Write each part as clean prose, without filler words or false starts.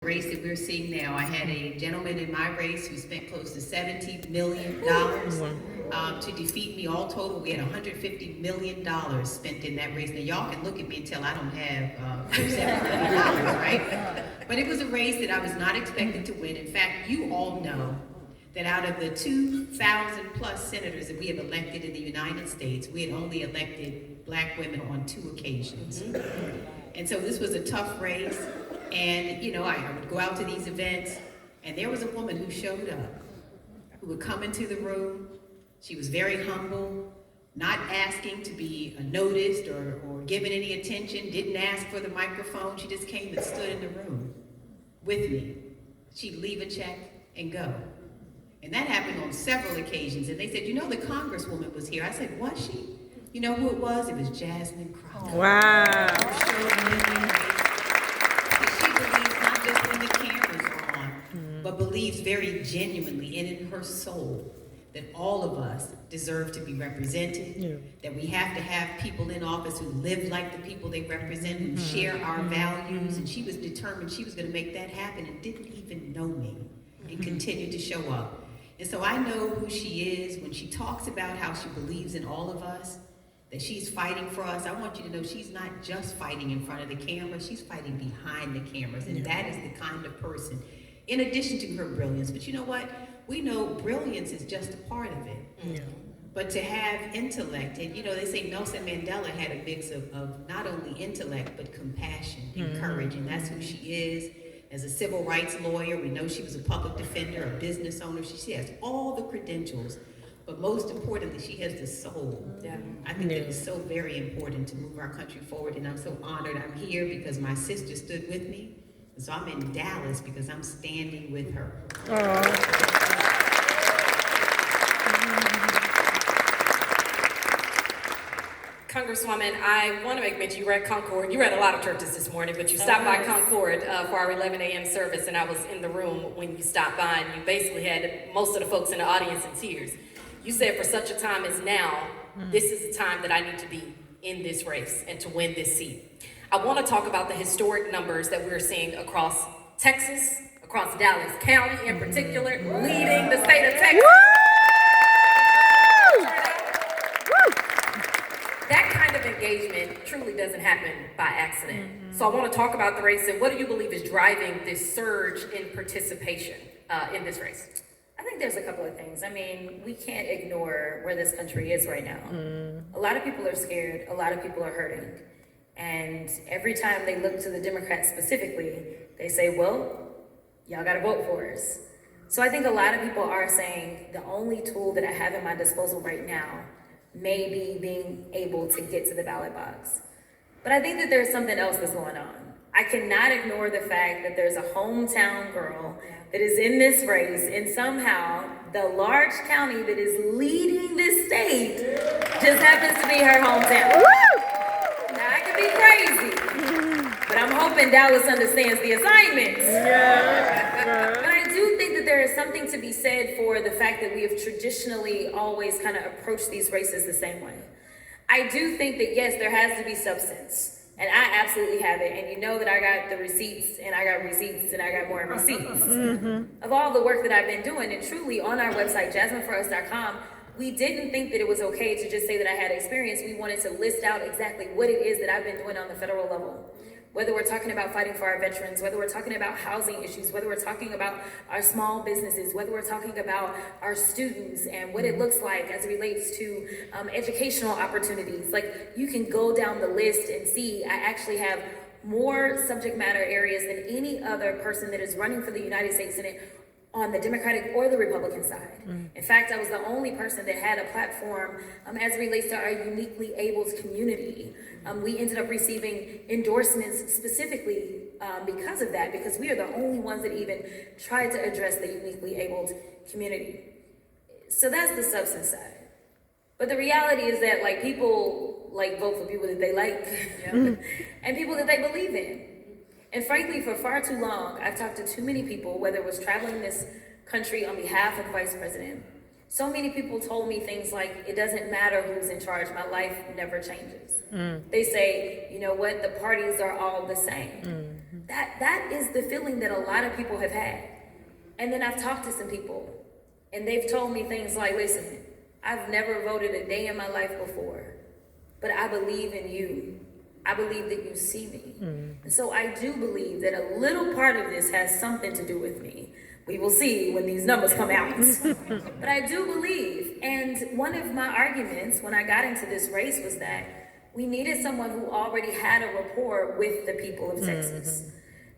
Race that we're seeing now. I had a gentleman in my race who spent close to $70 million to defeat me. All total, we had $150 million spent in that race. Now y'all can look at me and tell I don't have $70 million, right? But it was a race that I was not expected to win. In fact, you all know that out of the 2,000 plus senators that we have elected in the United States, we had only elected black women on 2 occasions. And so this was a tough race. And, you know, I would go out to these events, and there was a woman who showed up, who would come into the room. She was very humble, not asking to be noticed or given any attention, didn't ask for the microphone. She just came and stood in the room with me. She'd leave a check and go. And that happened on several occasions. And they said, you know, the congresswoman was here. I said, was she? You know who it was? It was Jasmine Crockett. Wow. But believes very genuinely and in her soul that all of us deserve to be represented, that we have to have people in office who live like the people they represent, who share our values, and she was determined she was going to make that happen and didn't even know me and continued to show up. And so I know who she is when she talks about how she believes in all of us, that she's fighting for us. I want you to know she's not just fighting in front of the camera, she's fighting behind the cameras, and that is the kind of person, in addition to her brilliance. But you know what? We know brilliance is just a part of it. Yeah. But to have intellect, and you know, they say Nelson Mandela had a mix of not only intellect, but compassion and courage, and that's who she is. As a civil rights lawyer, we know she was a public defender, a business owner. She has all the credentials, but most importantly, she has the soul. Yeah. I think that is so very important to move our country forward, and I'm so honored I'm here because my sister stood with me. So I'm in Dallas because I'm standing with her. Congresswoman, I want to make mention, you were at Concord. You were at a lot of churches this morning, but you stopped by Concord for our 11 a.m. service, and I was in the room when you stopped by, and you basically had most of the folks in the audience in tears. You said, for such a time as now, this is the time that I need to be in this race and to win this seat. I want to talk about the historic numbers that we're seeing across Texas, across Dallas County in particular, leading the state of Texas. That kind of engagement truly doesn't happen by accident. So I want to talk about the race and what do you believe is driving this surge in participation in this race? I think there's a couple of things. I mean, we can't ignore where this country is right now. A lot of people are scared. A lot of people are hurting. And every time they look to the Democrats specifically, they say, well, y'all got to vote for us. So I think a lot of people are saying the only tool that I have at my disposal right now may be being able to get to the ballot box. But I think that there's something else that's going on. I cannot ignore the fact that there's a hometown girl that is in this race, and somehow the large county that is leading this state just happens to be her hometown. Now, I could be crazy, but I'm hoping Dallas understands the assignments. But I do think that there is something to be said for the fact that we have traditionally always kind of approached these races the same way. I do think that, yes, there has to be substance. And I absolutely have it. And you know that I got the receipts, and I got receipts, and I got more receipts of all the work that I've been doing. And truly, on our website, jasmineforus.com, we didn't think that it was okay to just say that I had experience. We wanted to list out exactly what it is that I've been doing on the federal level. Whether we're talking about fighting for our veterans, whether we're talking about housing issues, whether we're talking about our small businesses, whether we're talking about our students and what it looks like as it relates to educational opportunities. Like, you can go down the list and see I actually have more subject matter areas than any other person that is running for the United States Senate on the Democratic or the Republican side. In fact, I was the only person that had a platform as it relates to our uniquely abled community. We ended up receiving endorsements specifically because of that, because we are the only ones that even tried to address the uniquely abled community. So that's the substance side. But the reality is that, like, people like vote for people that they like and people that they believe in. And frankly, for far too long, I've talked to too many people, whether it was traveling this country on behalf of the vice president. So many people told me things like, it doesn't matter who's in charge, my life never changes. They say, you know what, the parties are all the same. that is the feeling that a lot of people have had. And then I've talked to some people, and they've told me things like, listen, I've never voted a day in my life before, but I believe in you. I believe that you see me. And so I do believe that a little part of this has something to do with me. We will see when these numbers come out. But I do believe, and one of my arguments when I got into this race was that we needed someone who already had a rapport with the people of Texas.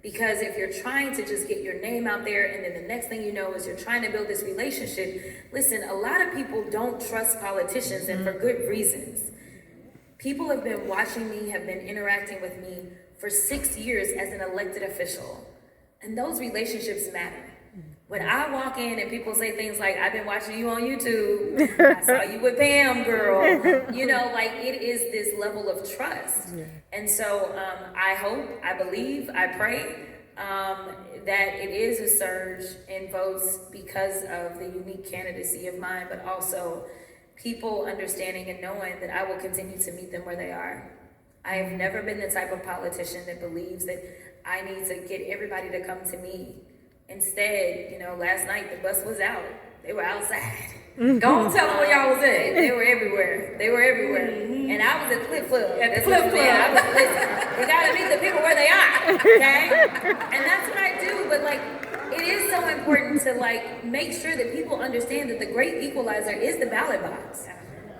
Because if you're trying to just get your name out there and then the next thing you know is you're trying to build this relationship, listen, a lot of people don't trust politicians, and for good reasons. People have been watching me, have been interacting with me for 6 years as an elected official. And those relationships matter. When I walk in and people say things like, I've been watching you on YouTube, I saw you with Pam, girl. You know, like it is this level of trust. And so I hope, I believe, I pray that it is a surge in votes because of the unique candidacy of mine, but also people understanding and knowing that I will continue to meet them where they are. I have never been the type of politician that believes that I need to get everybody to come to me. Instead, you know, last night the bus was out. They were outside. Go on, tell them where y'all was at. They were everywhere. They were everywhere. And I was at the Flip Club. At the Flip Club. You gotta meet the people where they are, okay? And that's what I do. But like, it is so important to like make sure that people understand that the great equalizer is the ballot box.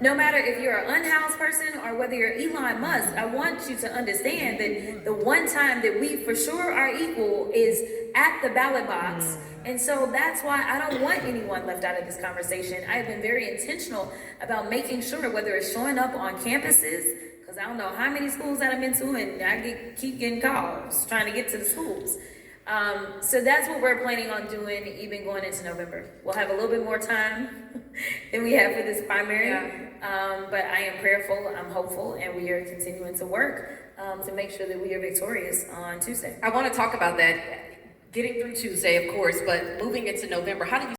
No matter if you're an unhoused person or whether you're Elon Musk, I want you to understand that the one time that we for sure are equal is at the ballot box. And so that's why I don't want anyone left out of this conversation. I have been very intentional about making sure, whether it's showing up on campuses, because I don't know how many schools that I'm into, and I keep getting calls trying to get to the schools. So that's what we're planning on doing, even going into November. We'll have a little bit more time than we have for this primary, but I am prayerful, I'm hopeful, and we are continuing to work to make sure that we are victorious on Tuesday. I want to talk about that, getting through Tuesday, of course, but moving into November. How do you